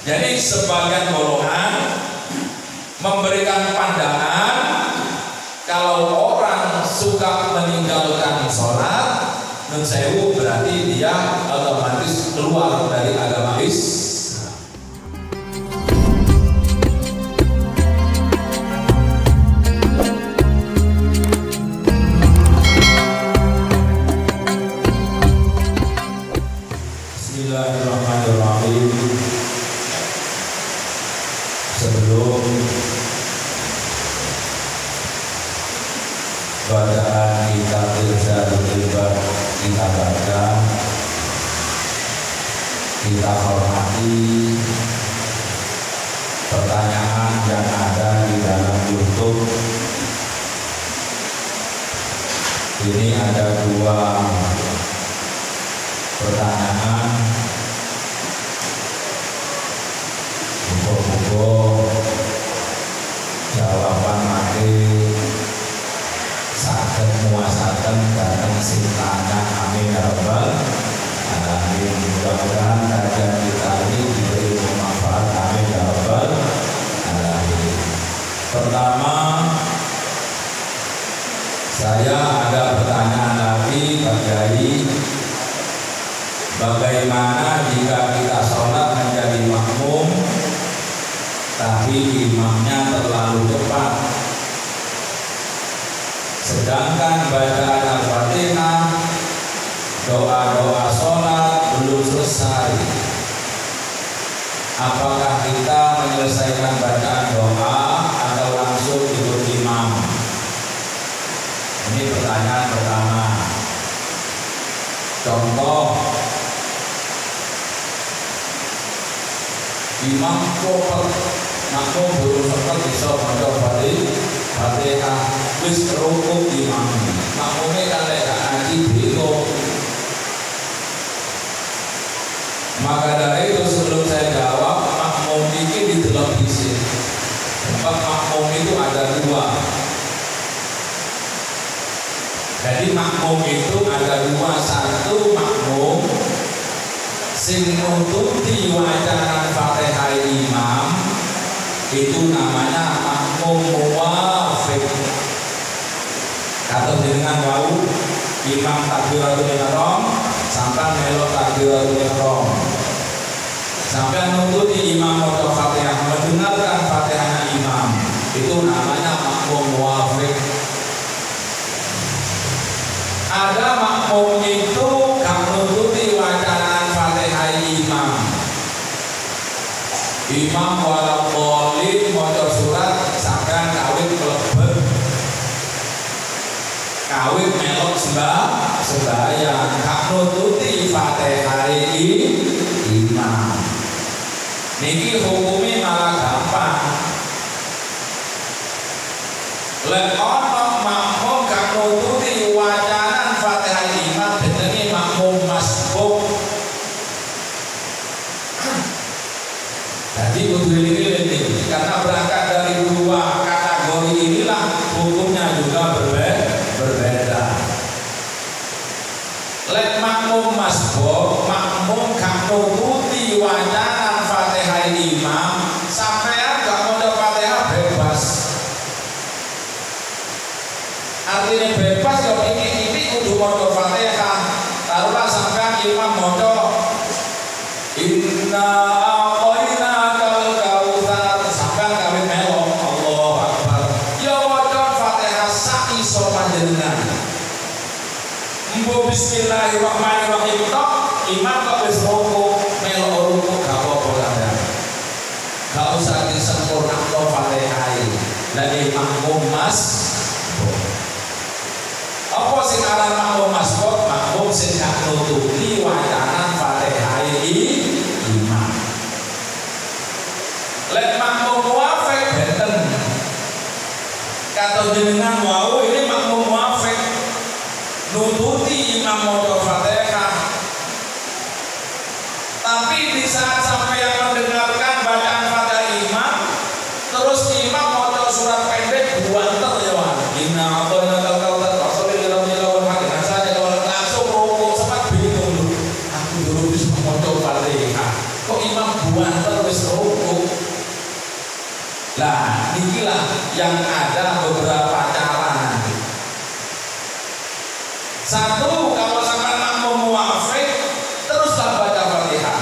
Jadi sebagian golongan memberikan pandangan kalau orang suka meninggalkan sholat, nun sewu berarti dia otomatis keluar dari agama Islam. Bismillahirrahmanirrahim. Sebelum bacaan kitab Irsyadul Ibad kita baca, kita hormati pertanyaan yang ada di dalam YouTube. Ini ada dua pertanyaan. Muga-muga jawaban mati saged muasaken dhateng sing tanya, amin ya rabbal alamin. Mudah-mudahan kajian kita ini diberi manfaat, amin ya rabbal alamin. Pertama, saya ada pertanyaan lagi Pak Kiai. Bagaimana jika kita sholat menjadi makmum tapi imamnya terlalu cepat, sedangkan bacaan Al-Fatihah, doa-doa sholat belum selesai? Apakah kita menyelesaikan bacaan doa atau langsung ikut imam? Ini pertanyaan pertama. Contoh, imam koper makmum belum sempat bisa maca Fatihah, wis rukuk imam, makmumnya kan lek ngaji bingung. Maka dari itu sebelum saya jawab, makmum ini didelok dhisik. Sebab makmum itu ada dua. Jadi makmum itu ada dua. Satu makmum sing nututi wacana Fatihah imam, itu namanya makmum muwafiq. Kata dengan wau imam takbiratul ihram sampai melok takbiratul ihram, sampai nututi imam maca Fatihah, mendengarkan Fatihahnya imam, itu namanya makmum muwafiq. Ada makmum itu gak nututi wacana Fatihah imam. Imam wala boleh maca surat sampean kawit mlebet, kawit melok sembahyang, gak nututi Fatihah imam. Niki hukumnya malah gampang. Lek ono makmum gak nututi wacana Fatihah imam, jenenge makmum masbuk. Jadi kudu ini karena berangkat dari dua kategori inilah hukumnya juga berbeda. Lek makmum masbuk, makmum gak nututi wacana Fatihah imam, sampean gak maca Fatihah bebas. Artinya bebas ya ini kudu maca Fatihah. Taruhlah sampean imam maca inna Bismillahirrahmanirrahim. Imam kok wis rukuk, melok rukuk gak apa-apa lah. Gak usah disempurnakno Fatihah. Lah makmum masbuk. Apa sing aran makmum masbuk? Makmum sing gak nututi wacana Fatihah imam. Lek makmum muwafiq benten. Kata jenengan wau ini makmum muwafiq, nututi imam maca Fatihah, tapi di saat sampai yang mendengarkan bacaan Fatihah imam, terus imam maca surat pendek buanter ya wan. Inna a'tayna kal-kautsar fasalli li rabbika wanhar. Saya langsung rukuk sempat bingung. Aku dulu bisa maca Fatihah, kok imam buanter wis Nah, inilah yang ada beberapa cara nanti. Satu, kalau sampai makmum muafik, teruslah baca Fatihah.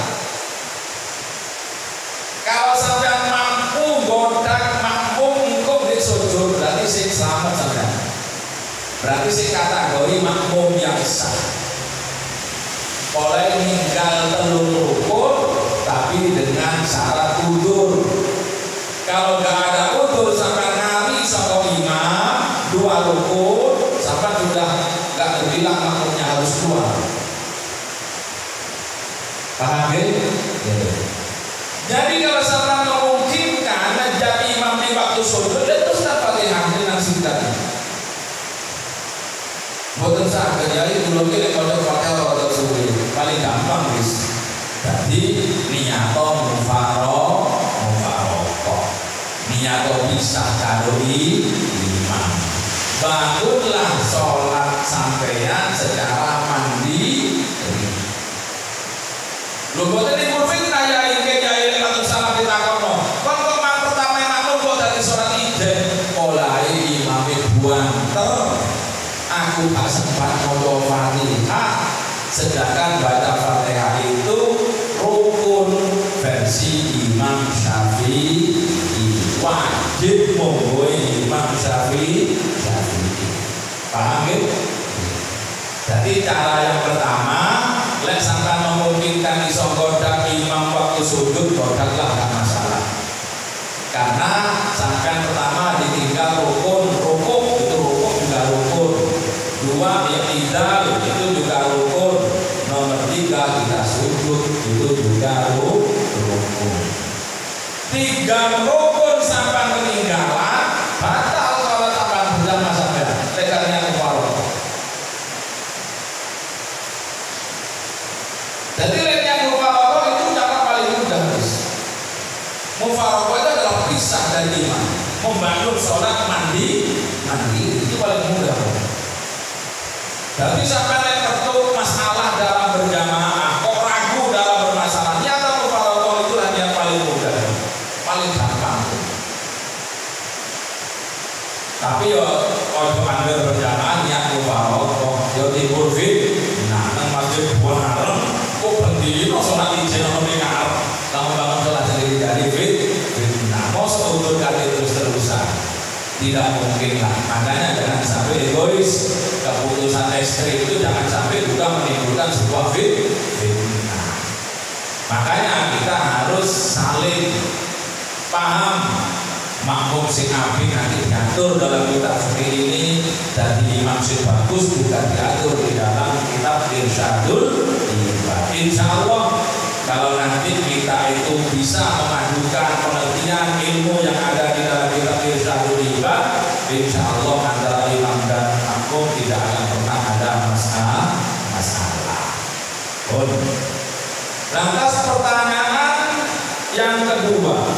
Kalau sampai mampu godak makmum engkau di sujud, berarti sing selamat sampai. Berarti sing kategori makmum yang sah. Oleh ninggal telur rukun, tapi dengan syarat udur. Kalau nggak ada udur sampai ngari sama imam 2 rukun, sampai sudah nggak terbilang makmumnya harus keluar. Paham ya? Jadi kalau sampai memungkinkan ngajak imam di waktu sujud, itu sudah Fatihah dengan singkatnya. Boten sak jadi dulu ki kalau Fatihah atau sujud paling gampang guys. Jadi niyato mufaroqah. Niyato pisah karo imam. Bangunlah sholat sampeyan secara mandiri. Lho boten dipurfik kaya iki kiai langsung salah ditakono. Kon kok pertama makmum kok dadi sholat iden. Olahe imame buanter. Aku tak sempat mau Fatihah, sedangkan baca Fatihah itu rukun versi Imam Syafi'i, wajib monggoe Imam Syafi'i. Paham ya? Jadi cara yang pertama, lek sampai memungkinkan iso godak imam waktu sujud, godaklah gak masalah. Karena sampai pertama ditinggal rukun itu rukun juga rukun. 2 i'tidal itu juga rukun. Nomor 3 kita sujud itu juga rukun. 3 rukun sampai ketinggalan batal sholat sampai berjamaah sampai tekannya mufaroqah. Jadi yang mufaroqah itu cara paling mudah guys. Mufaroqah itu adalah pisah dari imam, membangun sholat mandi itu paling mudah. Jadi sampai ketemu masalah dalam berjamaah, kok ragu dalam bermasalah, nyata mufaroqah itu yang paling mudah, paling gampang. Tapi yo kalau anda berjamaah niat mufaroqah, yo timbul nah nang masjid buan arem, kok bendino sholat ijen atau mengar, kamu bangun sholat dari nah mau seutur kali terus-terusan. Tidak mungkin lah, makanya jangan sampai egois. Keputusan ekstrim itu jangan sampai juga menimbulkan sebuah fitnah. Makanya kita harus saling paham. Makmum sing apik nanti diatur dalam kitab seperti ini, dan imam sing bagus juga diatur di dalam kitab Irsyadul Ibad. Insya Allah kalau nanti kita itu bisa memadukan pengertian ilmu yang ada di dalam kitab Irsyadul Ibad, insya Allah antara imam dan makmum tidak akan pernah ada masalah. Lantas pertanyaan yang kedua,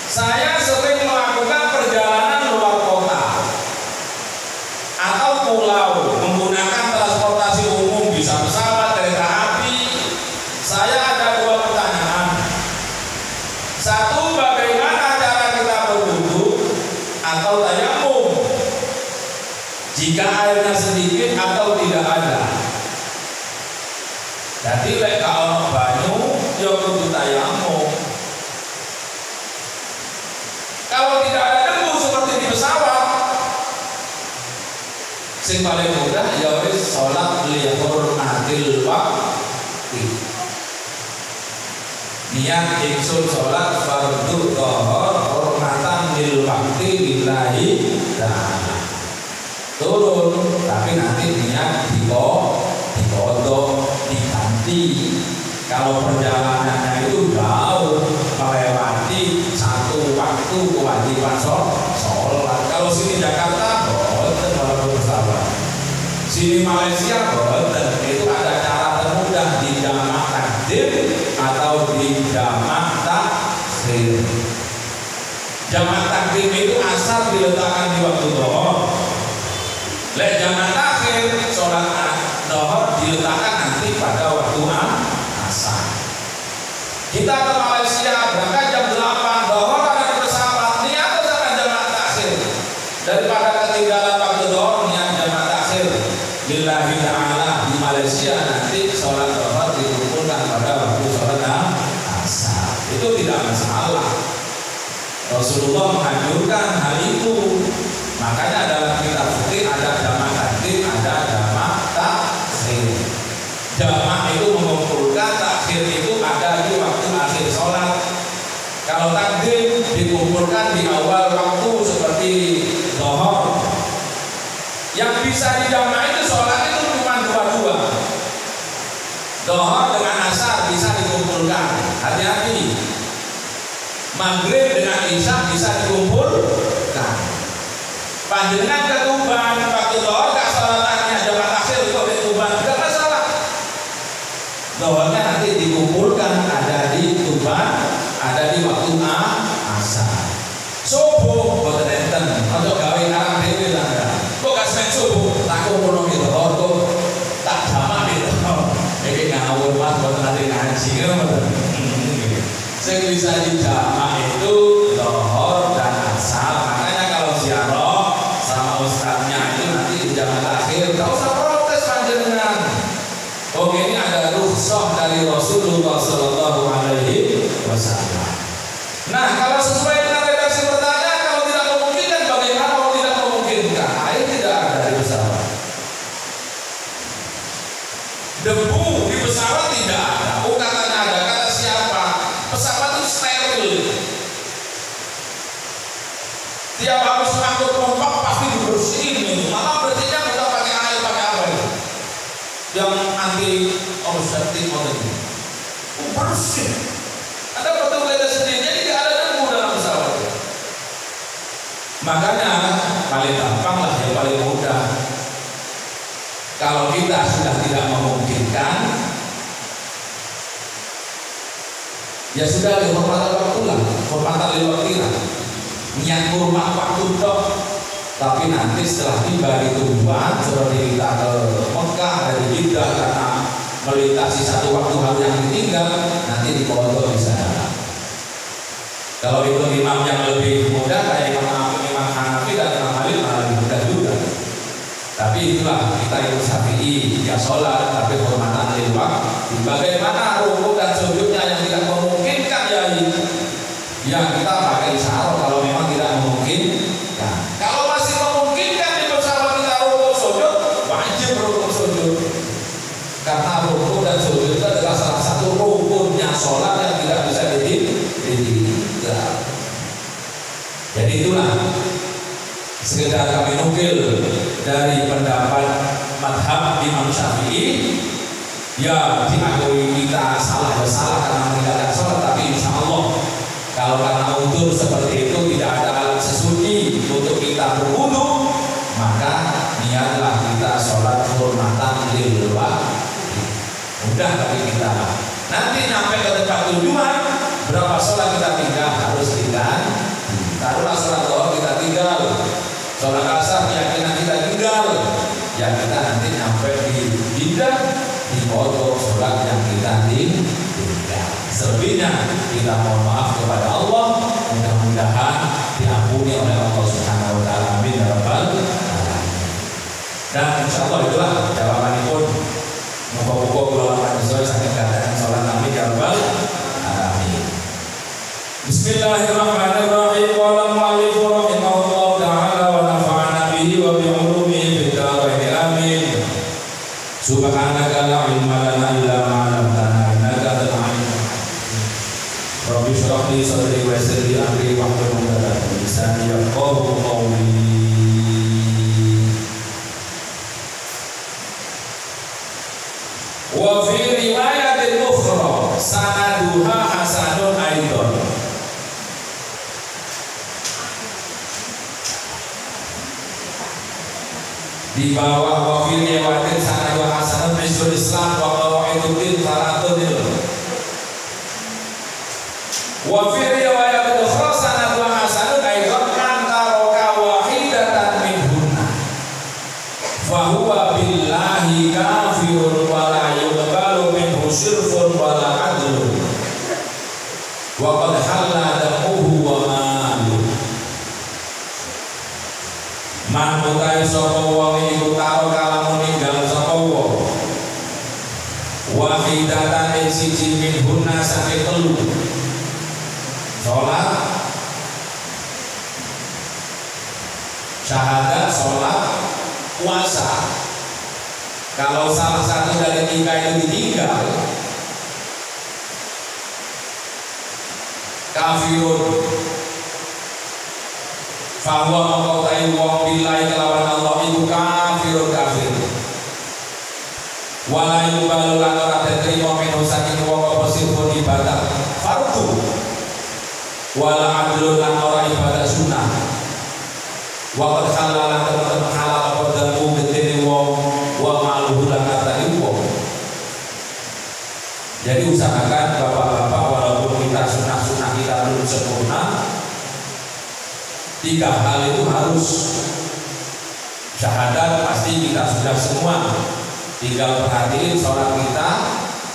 saya sering melakukan perjalanan luar kota atau pulau menggunakan transportasi umum, bisa pesawat, kereta api. Saya ada 2 pertanyaan. Satu, bagaimana cara kita berwudu atau tayamum jika airnya sedikit atau tidak ada? Jadi lek kalau banyu ya kudu tayamum. Kalau tidak ada debu seperti di pesawat, sing paling mudah ya wis salat li hurmatil waqti. Niat ingsun salat fardhu dhahar hormatan lil waqti lillahi ta'ala. Turun, tapi nanti niat dikodok, diganti. Kalau perjalanannya itu jauh, melewati satu waktu kewajiban sholat. Kalau sini Jakarta, boten kalau pesawat. Sini Malaysia, boten. Itu ada cara termudah di jamak takdim atau di jamak takhir. Jamak takdim itu asal diletakkan di waktu dhuhr. Lek jamak takhir, sholat dhuhr diletakkan nanti pada waktu lillahi ta'ala di Malaysia nanti sholat zuhur dikumpulkan pada waktu sholat asar. Itu tidak masalah. Rasulullah menganjurkan hal itu. Makanya dalam kitab fikih ada jamak takdim, ada jamak takhir. Jamak itu mengumpulkan, takhir itu ada di waktu akhir sholat. Kalau takdim dikumpulkan di awal waktu seperti zuhur. Yang bisa dijamak itu sholat itu cuma dua-dua. Zuhur dengan asar bisa dikumpulkan. Hati-hati. Maghrib dengan isya bisa dikumpulkan. Panjenengan ke Tuban waktu zuhur gak sholatannya jamak takhir kok di Tuban gak masalah. Zuhurnya nanti dikumpulkan ada di Tuban, ada di waktu asar. Subuh boten enten, untuk gawe arang dhewe lah. Kok gak semen subuh, tak kumpulno di zuhur kok tak jamak di zuhur. Iki ngawur Mas boten ate ngaji ngono. Sing bisa dijamak itu zuhur dan asar. Makanya kalau ziarah sama ustadznya itu nanti di jamak akhir, gak usah protes panjenengan. Oke, ini ada rukhsah dari Rasulullah Sallallahu Alaihi Wasallam. Nah, kalau sesuai dengan redaksi pertanyaan, kalau tidak memungkinkan bagaimana? Kalau tidak memungkinkan, air tidak ada di pesawat. Debu di pesawat tidak ada. Oh, katanya ada. Kata siapa? Pesawat itu steril. Tiap habis ngangkut pompa pasti dibersihin. Maka bersihnya bukan pakai air, pakai apa itu? Yang anti obstruktif itu. Bersih. Ada petugasnya sendiri, jadi tidak ada debu dalam pesawat. Makanya paling gampang lah, yang paling mudah. Kalau kita sudah tidak memungkinkan, ya sudah dihormati waktu lah, hormatan waktu lah. Niat hormat waktu dok. Tapi nanti setelah tiba di Tuban, seperti kita ke Mekah dari Jeddah karena melintasi satu waktu hal yang ditinggal, nanti di pondok bisa datang. Kalau itu imam yang lebih mudah kayak Imam Hanafi dan Imam Malik malah lebih mudah juga. Tapi itulah kita ikut Syafi'i, ya sholat tapi hormatan lil waktu. Bagaimana rukuk dan sujudnya yang tidak memungkinkan ya kita pakai isyarat kalau memang tidak memungkinkan. Kalau masih memungkinkan di pesawat kita rukuk sujud, wajib rukuk sujud. Karena rukuk dan sujud itu adalah salah satu rukunnya sholat yang tidak bisa ditinggal. Jadi itulah sekedar kami nukil dari pendapat madhab Imam Syafi'i. Ya diakui kita salah karena meninggalkan sholat, tapi insya Allah kalau karena udur seperti itu tidak ada alat sesuci untuk kita berwudu, maka niatlah kita sholat hormatan lil waktu. Mudah bagi kita. Nanti sampai ke tempat tujuan, berapa sholat kita tinggal harus tinggal. Taruhlah sholat zuhur kita tinggal, sholat asar keyakinan kita tinggal, ya kita nanti sampai di Jeddah di foto sholat yang kita tinggal. Selebihnya kita mohon maaf kepada Allah, mudah-mudahan diampuni oleh Allah Subhanahu Wa Taala. Amin ya rabbal alamin. Dan insya Allah itulah jawaban pun. Muka-muka ulama sesuai saking keadaan sholat Nabi ya rabbal alamin. Bismillahirrahmanirrahim. Qala al-mu'allif rahimahullah ta'ala wa nafa'ana bihi wa bi 'ulumihi fid dharain amin. Subhanaka la ilma lana illa ma 'allamtana innaka antal 'alimul hakim. Rabbi shrah li sadri wa yassir li amri wahlul 'uqdatam min lisani yafqahu qawli. Wa fi riwayatin ukhra sanaduha hasanun aidan. Di bawah wa fi riwayatin sanaduha hasanun misal Islam wa qawaiduddin faratun. Wa fi riwayatin ukhra sanaduha hasanun aidan antara wahidatan minhunna fa huwa billahi kafirun wa la yuqbalu minhu syirkun wa la adlun wa qad halla damuhu wa malu. Man utai sapa wong iku karo kalamun ninggal wahidatan ing siji min hunna saking telu. Salat, syahadat, salat, puasa. Kalau salah satu dari tiga itu ditinggal, kafirun fahuwa mengkotai wong billahi kelawan Allah iku kafirun kafir. Wala yubalu lan ora diterima minhu saking wong apa sirpun ibadah fardu. Wala adlun lan ora ibadah sunnah. Wa qad halala teman-teman halal apa damu gedene wong wa maluhu lan atane wong. Jadi usahakan bapak-bapak walaupun kita sunnah-sunnah kita belum sempurna, tiga hal itu harus. Syahadat pasti kita sudah semua, tinggal perhatiin sholat kita,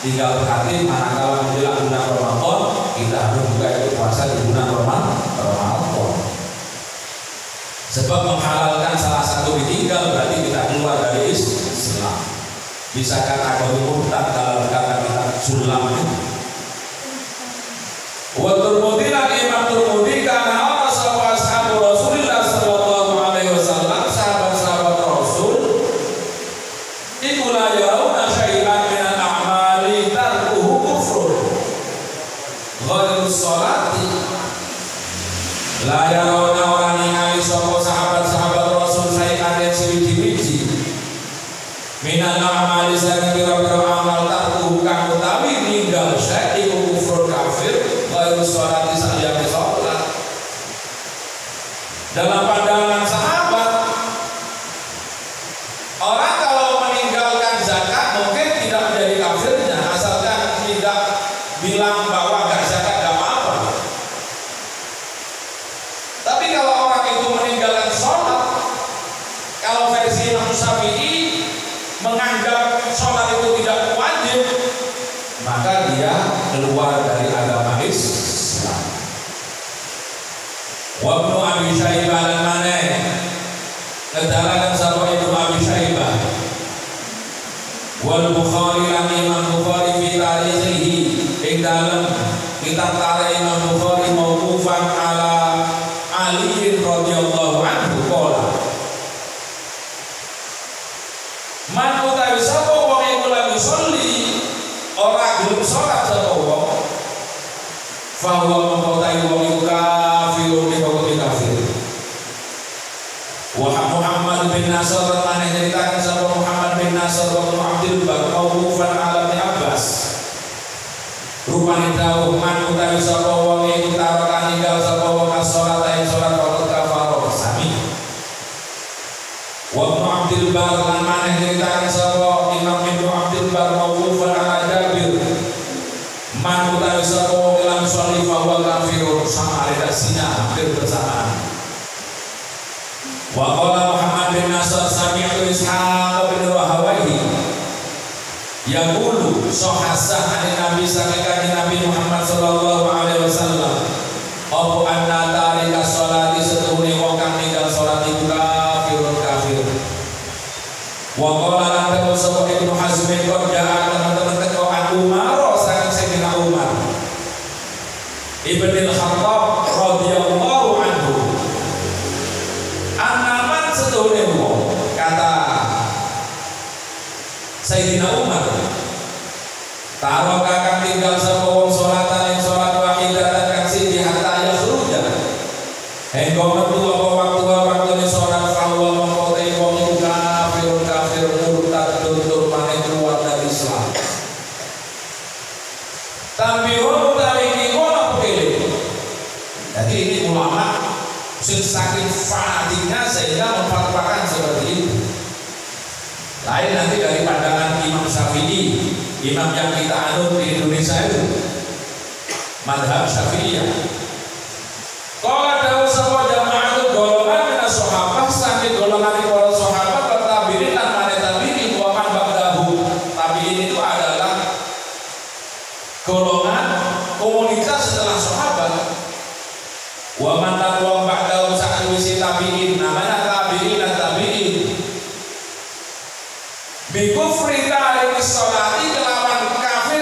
tinggal perhatiin manakala menjelang bulan Ramadan kita harus juga ikut puasa di bulan Ramadan. Sebab menghalalkan salah satu ditinggal berarti kita keluar dari Islam. Bisakah agama murtad dalam kata kita sulam ini? Wa Tirmidzi lan Imam Tirmidzi kana ana sapa ashabu Rasulillah sallallahu alaihi wasallam sahabat-sahabat Rasul iku la yarawna syai'an min al-a'mali tarkuhu kufrun ghairu sholati. La yarawna orang ningali sapa sahabat-sahabat Rasul syai'an yang siji-wiji minal a'mali saking pira-pira amal tarkuhu kang utawi ninggal syai' iku kufrun kafir ghairu sholati saliyane salat. Dalam pandangan sahabat, orang kalau meninggalkan zakat mungkin tidak menjadi kafirnya asalkan tidak bilang bahwa gak zakat gak apa-apa. Tapi kalau orang itu meninggalkan sholat, kalau versi Imam Syafi'i menganggap sholat itu tidak wajib, maka dia keluar dari agama Islam. Wa Ibnu Abi Syaibah lan maneh kedalangan sapa Ibnu Abi Syaibah wal Bukhari lan Imam Bukhari fi tarikhihi ing dalem kitab tarikh Imam Bukhari mauqufan ala Ali radhiyallahu anhu qala man utawi sapa wong iku lagi sholli ora gelem salat sapa wong fa huwa mengkotai wong iku kafirun kafir. Wa Muhammad bin Nasr maneh nyeritakan sapa Muhammad bin Nasr wa Abdul Bar mauqufan ala Ibnu Abbas. Rupane dawuh man utawi sapa wong iku taraka ninggal sapa wong salat ing salat waktu kafaro sami. Wa Abdul Bar lan maneh nyeritakan sapa Imam Ibnu Abdul Bar mauqufan ala Jabir. Man utawi sapa wong ilang sholli fa huwa kafirun sama redaksinya hampir bersamaan. Wa qala Muhammad bin Nasr sami'tu Ishaq bin Rahawayhi yaqulu sahasah an Nabi saking Nabi Muhammad sallallahu alaihi wasallam apa anna tarika sholati setuhune wong kang ninggal salat iku kafirun kafir. Wa qala lan temu sapa Ibnu Hazm kok jaa teman-teman teko Umar saking Sayyidina Umar Ibnu Khattab radhiyallahu anhu anaman setuhune wong kata Sayyidina Umar taroka kang tinggal sapa wong salatan ing salat wahidatan kang siji hatta yakhruja engko metu apa waktu salat fawa mengkotai wong iku kafir murtad tur maneh keluar dari Islam. Tapi wong utawi iki ngono kene. Jadi ini ulama saking fanatiknya sehingga memfatwakan seperti itu. Lain nanti dari pandangan Imam Syafi'i, imam yang kita anut di Indonesia itu, madhab Syafi'iyah. Kalau ada sebuah jamaah itu golongan minas sahabat, saking golongan para sahabat, tabi'in dan mana tabi'in, waman ba'dahu. Tabi'in itu adalah golongan komunitas setelah sahabat. Waman dan wong ba'dahu saking wisi tabi'in, namanya tabi'in dan tabi'in. Bikufri tarik sholati kelawan kafir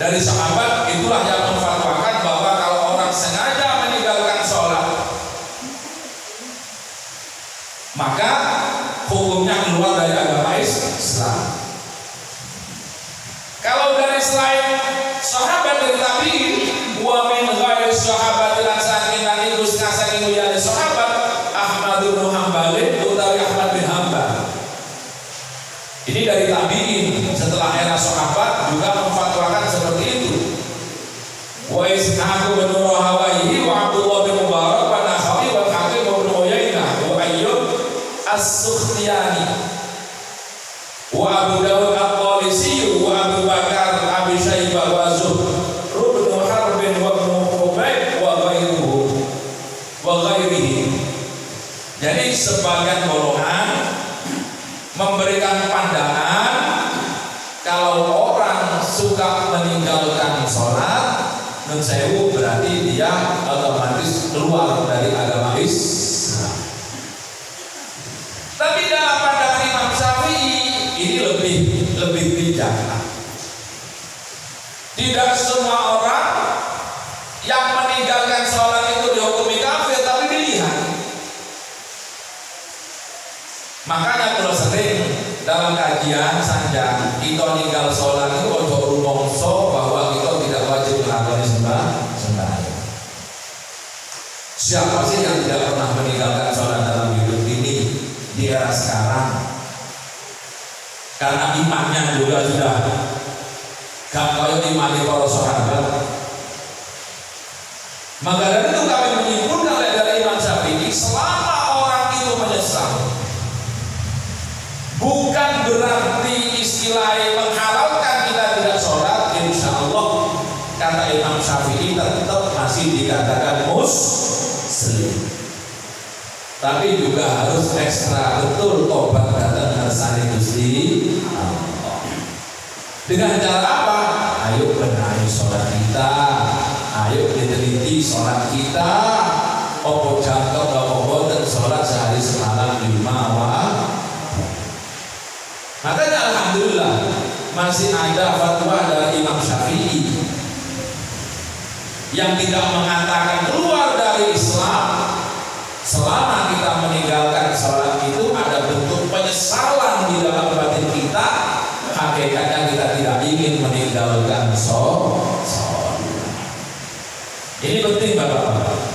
Dari sahabat itulah yang memfatwakan bahwa kalau orang sengaja meninggalkan sholat, maka hukumnya keluar dari agama Islam. Kalau dari selain sahabat dari tabi'in, wa min ghairi sahabat lan saking lan iku saking liyane sahabat, Ahmad bin Hanbal utawi Ahmad bin Hanbal. Ini dari tabi'in setelah era sahabat juga memfatwakan seperti itu. Wa Ishaq bin Rahawayhi wa Abdullah bin Mubarak wa Nakhai wa Hakim bin Uyainah wa Ayyub As-Sukhtiyani wa Abu Dawud At-Talisi wa Abu Bakar Abi Syaibah wa Zuhr bin Harb wa Ubayd wa ghairihi. Jadi sebagian golongan memberikan pandangan kalau orang suka meninggalkan sholat, nun sewu berarti dia otomatis keluar dari agama Islam. Tapi dalam pandangan Imam Syafi'i ini lebih bijak. Tidak semua orang yang meninggalkan sholat itu dihukumi kafir, tapi dilihat. Makanya kalau sering dalam kajian sanjang kita ninggal sholat itu ojo rumongso bahwa kita tidak wajib melakukan sembahyang. Siapa sih yang tidak pernah meninggalkan sholat dalam hidup ini di era sekarang? Karena imannya juga sudah gak kayak iman para sahabat. Maka dari itu kami menyimpulkan dari Imam Syafi'i, selama orang itu menyesal, bukan berarti istilahnya menghalalkan kita tidak sholat, insya Allah kata Imam Syafi'i tetap masih dikatakan muslim. Tapi juga harus ekstra betul tobat datang kersane Gusti Allah. Dengan cara apa? Ayo benahi sholat kita, ayo diteliti sholat kita. Opo jangkau opo dan sholat sehari semalam 5 waktu. Makanya alhamdulillah masih ada fatwa dari Imam Syafi'i yang tidak mengatakan keluar dari Islam selama kita meninggalkan sholat itu ada bentuk penyesalan di dalam batin kita. Hakikatnya kita tidak ingin meninggalkan sholat. Ini penting Bapak-bapak.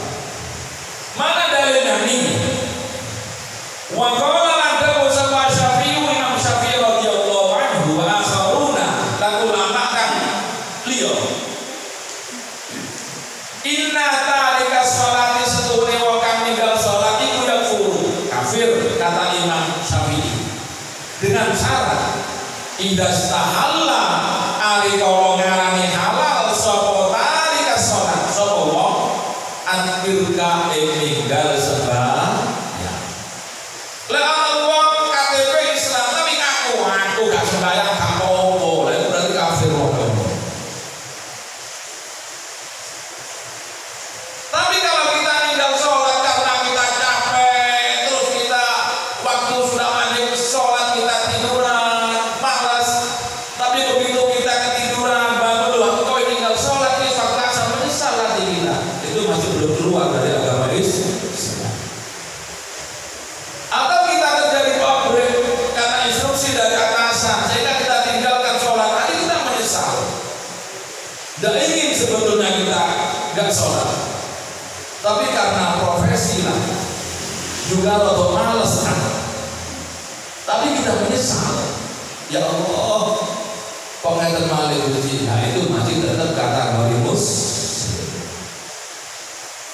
Mana dalilnya ini? Wa qala lahu sama Syafi'i, Imam Syafi'i radhiyallahu anhu wa akharuna lagu lamakan beliau. Inna tarika sholati setuhune wong kang ninggal sholat iku yakfuru, kafir kata Imam Syafi'i. Dengan syarat idza stahalla ari kala ngarani halal sapa tarika sholat sapa wong akhirka ninggal sembahyang. Lah wong KTP Islam tapi ngaku gak sembahyang gak apa-apa, lha berarti kafir wong. Tapi kalau kita ninggal sholat karena kita capek, terus kita waktu sudah maghrib sholat kita tiduran, malas. Tapi begitu kita ketiduran, bangun loh, kau ninggal sholat ini fakta asal menyesal hati kita. Itu masih belum keluar dari agama Islam. Atau kita terjadi pabrik karena instruksi dari atasan, sehingga kita tinggalkan sholat, tadi kita menyesal. Tidak ingin sebetulnya kita gak sholat. Tapi karena profesi lah, juga roto males kan. Tapi kita menyesal. Ya Allah, pengaitan malik uji. Nah itu masih tetap kategori muslim.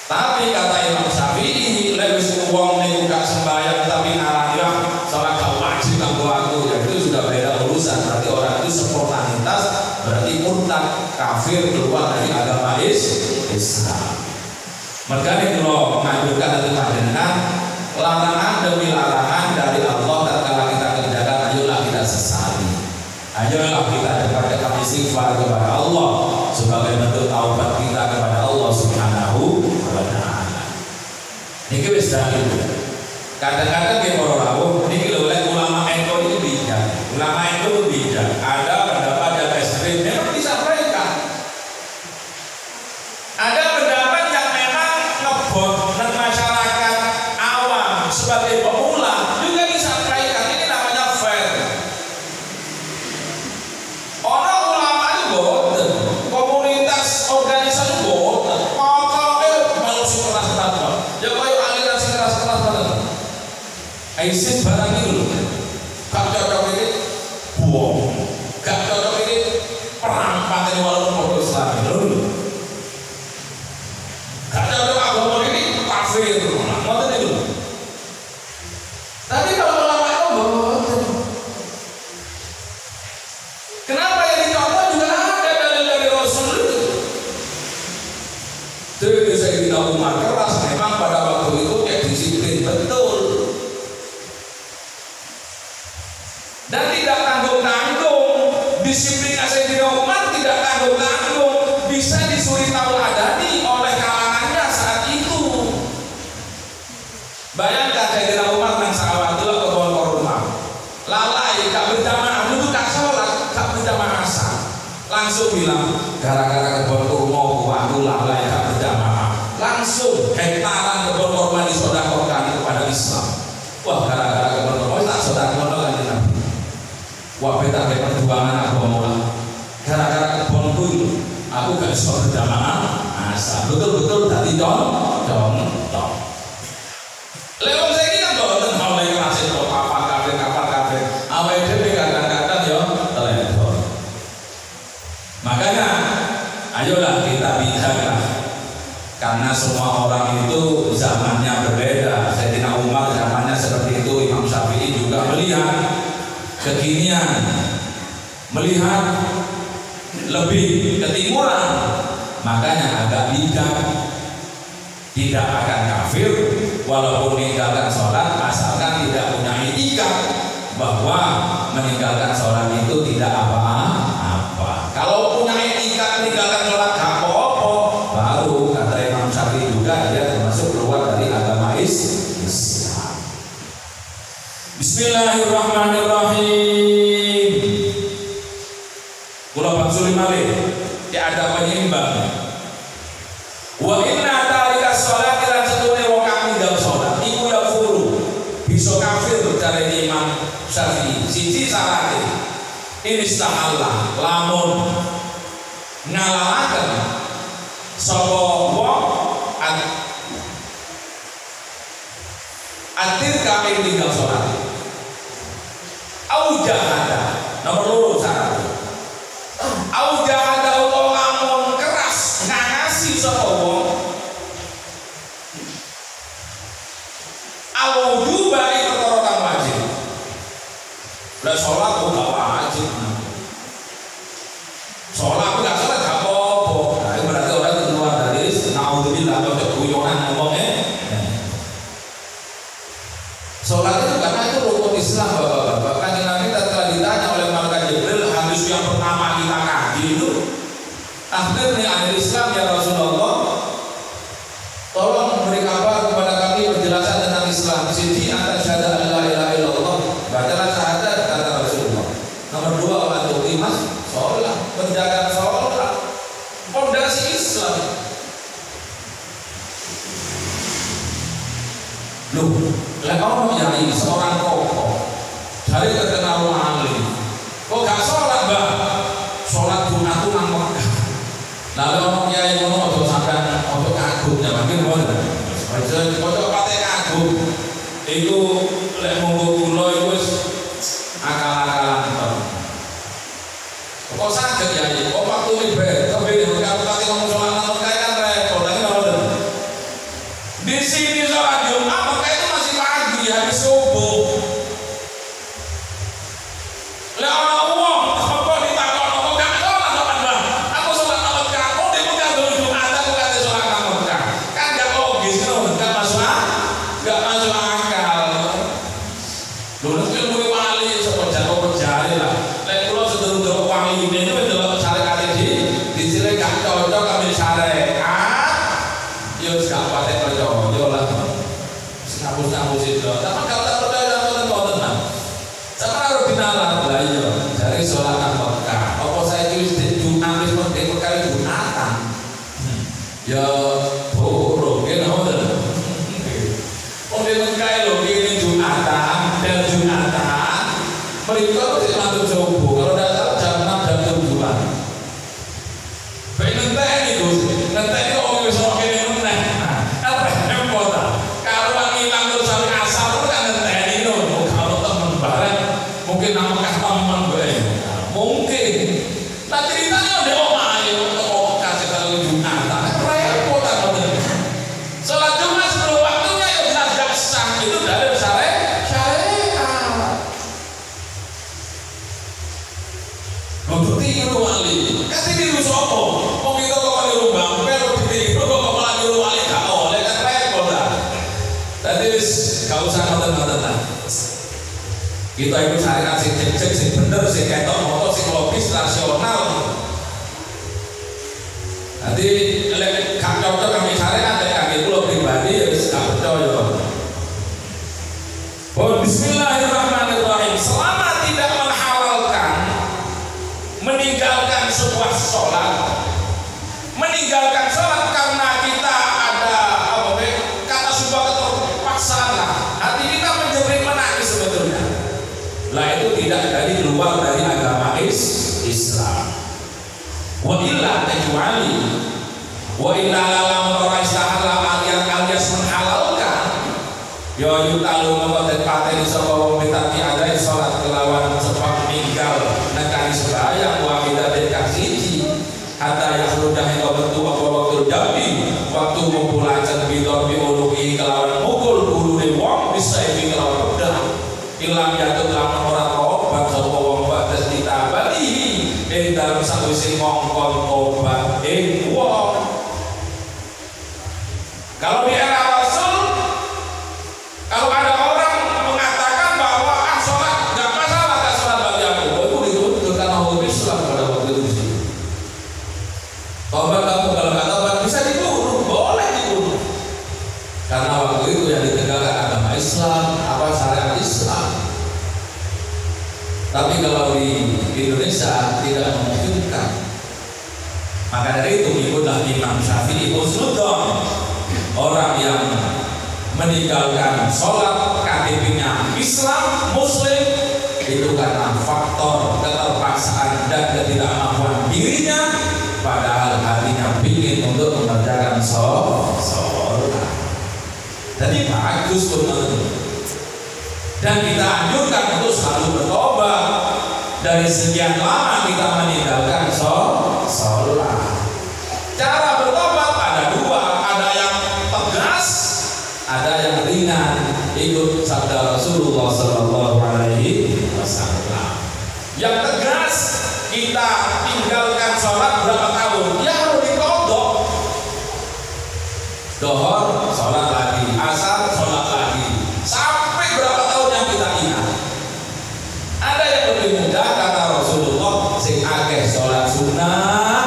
Tapi kata Imam Syafi'i, lebih uang nih gak sembahyang tapi ngarang sholat gak wajib kanggo aku. Ya itu sudah beda urusan. Berarti orang itu spontanitas, berarti murtad, kafir, keluar dari agama Islam. Makanya kalau mengajukan atau pandangan larangan demi larangan dari Allah tatkala kita kerjakan, ayolah kita sesali, ayolah kita dekat istighfar kepada Allah sebagai bentuk taubat kita kepada Allah Subhanahu wa Ta'ala. Niki wis dalil. Kadang-kadang kita para rawuh niki lho ulama NU itu bijak. Ulama NU bijak. Ada pendapat yang ekstrem memang disampaikan. ISIS barang itu loh. Gak cocok ini buang, gak cocok ini perang paten walaupun mau Islam loh. Gak cocok agama ini kafir, ngoten itu. Tapi kalau ulama itu kenapa yang dicontoh juga ada dari Rasul itu. Jadi Sayyidina Umar keras memang pada waktu itu dia disiplin betul. Dan tidak tanggung-tanggung, disiplinnya Sayyidina Umar tidak tanggung-tanggung, bisa disuri tauladani oleh kalangannya saat itu. Bayangkan Sayyidina Umar nang sahabatullah ke pohon korma, lalai, gak berjamaah, dulu gak sholat, gak berjamaah asar, langsung bilang gara-gara kebun kurma aku lalai gak berjamaah, langsung hektaran kebun korma disodakokan kepada Islam. Wah, gara-gara kebun korma tak sodakokan lagi Nabi. Wah, beta kayak perjuangan aku mau gara-gara kebonku itu aku gak bisa berjamaah asal betul-betul tadi contoh. Lewat saya ini kan boten hal yang ngasih kok kapal kafe awal itu kadang-kadang ya telepon. Makanya ayolah kita bijaklah, karena semua orang itu zamannya berbeda. Sayyidina Umar zamannya seperti itu, Imam Syafi'i juga melihat kekinian, melihat lebih ketimuran, makanya agak bijak, tidak akan kafir walaupun meninggalkan sholat asalkan tidak punya itikad bahwa meninggalkan sholat itu tidak apa-apa. Kalau punya itikad meninggalkan sholat gak apa-apa, baru kata Imam Syafi'i juga dia termasuk keluar dari agama Islam. Bismillahirrahmanirrahim. Kula bangsul malih ada penyeimbang. Wa inna tarika sholat lan setune wong kang ninggal sholat iku ya furu bisa kafir dari Imam Syafi'i. Siji salate ini istahalla lamun ngalalaken sapa wong atir kami ninggal sholat. Au jahada nomor loro syarat. Au jahada utawa lamun keras ngangasi sapa wong al-wujuba ing perkara kang wajib. Lah salat kok gak wajib. Salat gak salat gak apa-apa. Nah, itu berarti orang itu keluar dari naudzubillah atau guyonan ngomongnya. Salat itu karena itu rukun Islam, Bapak-bapak. Kanjeng Nabi telah ditanya oleh malaikat Jibril, hadis yang pertama kita kaji itu, akhirnya ahli Islam ya Rasulullah, tolong beri kabar kepada kami penjelasan tentang Islam. Siji antara syahadat la ilaha illallah, bacalah syahadat kata Rasulullah. Nomor dua orang tuqimas sholat, penjagaan sholat, fondasi Islam. Loh, orang yang seorang tokoh dari terkenal alim, kok gak sholat mbak? Sholat Jumat itu nang Mekah. Lalu orang yang ngono untuk sampai untuk kagum, ya mungkin boleh. Untuk pakai kagum, itu lek monggo kula itu akal-akalan toh. Kok sakit ya? Kok waktu libet, tapi kalau tadi ngomong sholat nang Mekah kan repot, lagi boleh. Di sini sholat Jumat habis subuh. Lah ana wong apa ditakon apa gak sholat apa Mbah? Aku sholat nang Mekah, kok di Mekah dulu Jumat aku kate sholat nang Mekah. Kan gak logis kan, gak masuk akal. Lho nek kuwi wali sapa jatuh jare lah. Lek kula sedurung wali ini delok syariat iki, dicile gak cocok ambil syariat. Yo gak patek percaya lah. Ngapus-ngapus itu. Tapi kalau tak percaya nonton nah. Sama harus dinalar lah iya. Dari sholat nang Mekah. Apa saya tulis di Jumat wis mesti perkara Jumatan. Ya buruk ya nonton. Wong di Mekah lho ini Jumatan, dan Jumatan. Mereka mesti mantu subuh. Kalau datang jam 6 jam 7-an. Baik ngenteni Gus. Ngenteni kok wis ora kene meneh. Apa repot ta? Kalau ilang terus sampai asar itu kan ngenteni lho. Kita itu syariat sing cek sing bener sing ketok moto sing logis rasional. Nanti lek gak cocok kami syariat kami kula pribadi ya wis gak percaya. Bismillahirrahmanirrahim. Selama tidak menghalalkan meninggalkan sebuah sholat, meninggalkan sholat karena kita ada kata sebuah keterpaksaan lah, hati kita menjerit menangis sebetulnya. Lah itu tidak dari keluar dari agama Islam. Wa illa kecuali wa illa lalam ora istahala alias menghalalkan ya yutalu mengkotet pateni sapa wong mitati adai salat kelawan sebab meninggal nekani sembahyang wa bidatin kasiji hatta yakhrudah ing wektu apa waktu dabi waktu ngumpulaken bidor biuluhi kelawan mukul bulune wong bisa ing kelawan pedang ilang jatuh lamun ora tobat sapa wong badas ditabati ing dalem sawise ngongkon tobat ing wong. Kalau di era Rasul, kalau ada orang mengatakan bahwa sholat nggak masalah, nggak sholat bagi aku, itu dituntut karena hukum Islam pada waktu itu. Tobat kamu kalau nggak tobat bisa dibunuh, boleh dibunuh. Karena waktu itu yang ditegakkan agama Islam, apa syariat Islam. Tapi kalau di Indonesia tidak memungkinkan. Maka dari itu ikutlah Imam Syafi'i husnudzon. Orang yang meninggalkan sholat KTP-nya Islam, Muslim itu karena faktor keterpaksaan dan ketidakmampuan dirinya, padahal hatinya ingin untuk mengerjakan sholat. Jadi bagus benar. Dan kita anjurkan untuk selalu bertobat dari sekian lama kita meninggalkan sholat. Cara bertobat ada dua, ada yang tegas, ada yang ringan. Ikut sabda Rasulullah Sallallahu Alaihi Wasallam. Yang tegas, kita tinggalkan sholat berapa tahun? Ya harus dikodok. Dohor sholat lagi, asar sholat lagi, sampai berapa tahun yang kita ingat. Ada yang lebih mudah kata Rasulullah, sing akeh sholat sunnah.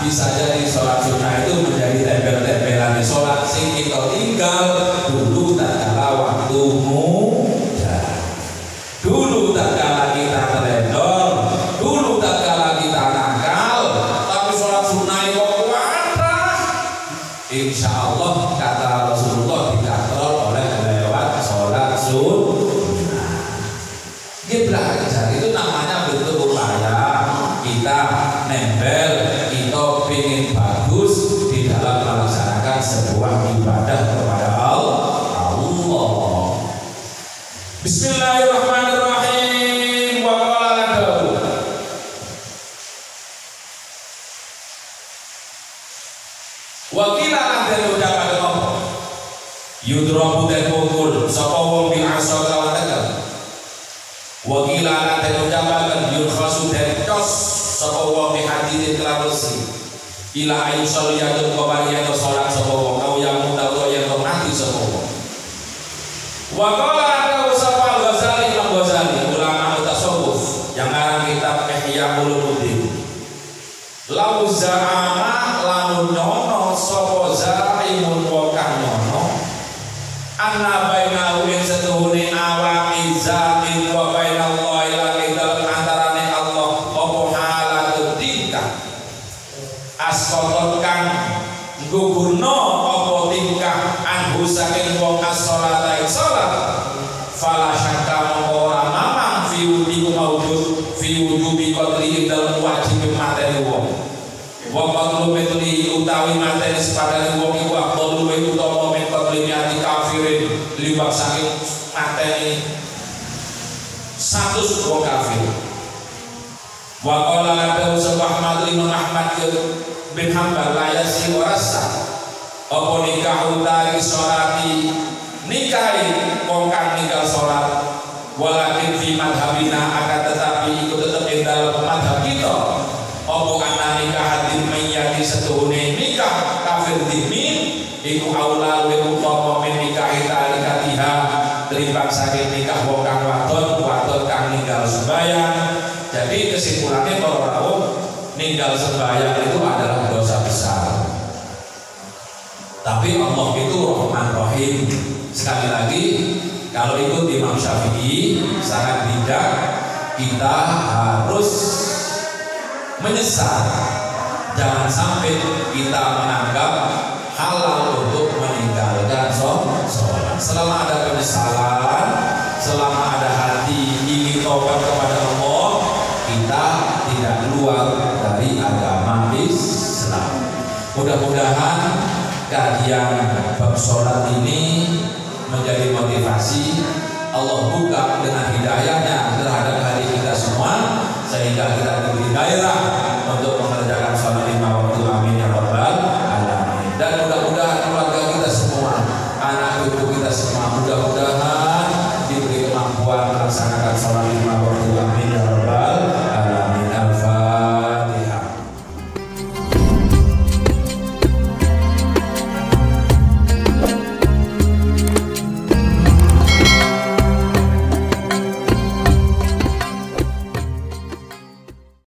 Bisa jadi sholat sunnah itu menjadi tempel-tempelan di sholat sing kita tinggal dulu tak kala waktu muda, dulu tak kala kita terlendor, dulu tak kala kita nakal, tapi sholat sunnah itu ada. Insya Allah kata Rasulullah dikatrol oleh lewat sholat sunnah. Dia belajar itu namanya bentuk upaya kita nempel, kita ingin bagus di dalam melaksanakan sebuah ibadah kepada Allah. Bismillahirrahmanirrahim. Wa qala Daud. Wa qila lan den ucapaken apa? Yudrabu den pukul sapa wong bil asa kalawan tegal. Wa qila lan den ucapaken yurkhasu den cos sapa wong bi hadid kelan besi. Ila ayu saliyatun qabali atau salat sapa wong au yang mutawa yang mati sapa wong. Wa qala ada sapa Ghazali Imam Ghazali ulama tasawuf yang ngarang kitab Ihya Ulumuddin. Lau za'ama lamun nyono sapa zaimun wa kang nyono anna bainahu ing setuhune awaqi zatin wa bainallahi lan antarane Allah apa halatun tingkah asqatot kang gugurno apa tingkah anhu saking wong as-sholata ing salat fala syakka ora mamang fi wujubi maujud fi wujubi qadri dalam wajib materi wong wa qadru mitli utawi materi sepadane wong iku aqdlu wa utama min qadri ati kafirin liwat saking materi 100 wong kafir. Wa qala lahu Ahmad bin Ahmad bin Hanbal la yasi warasa apa nikah utari sholati nikahi wong kang ninggal sholat walakin fi madhabina akan tetapi ikut tetap ing dalam madhab kita apa ana nikah hadin mayyati setuhune nikah kafir dimin iku aula wa utama min nikahi talikatiha terimbang saking nikah wong kang wadon kang kesimpulannya kalau rawuh ninggal sembahyang itu adalah dosa besar. Tapi Allah itu Rahman Rahim. Sekali lagi, kalau ikut Imam Syafi'i sangat bijak, kita harus menyesal. Jangan sampai kita menganggap halal untuk meninggalkan sholat. Selama ada penyesalan, selama ada hati ingin taubat kepada Allah, kita tidak keluar dari agama Islam. Mudah-mudahan kajian bab sholat ini menjadi motivasi. Allah buka dengan hidayahnya terhadap hati kita semua, sehingga kita diberi gairah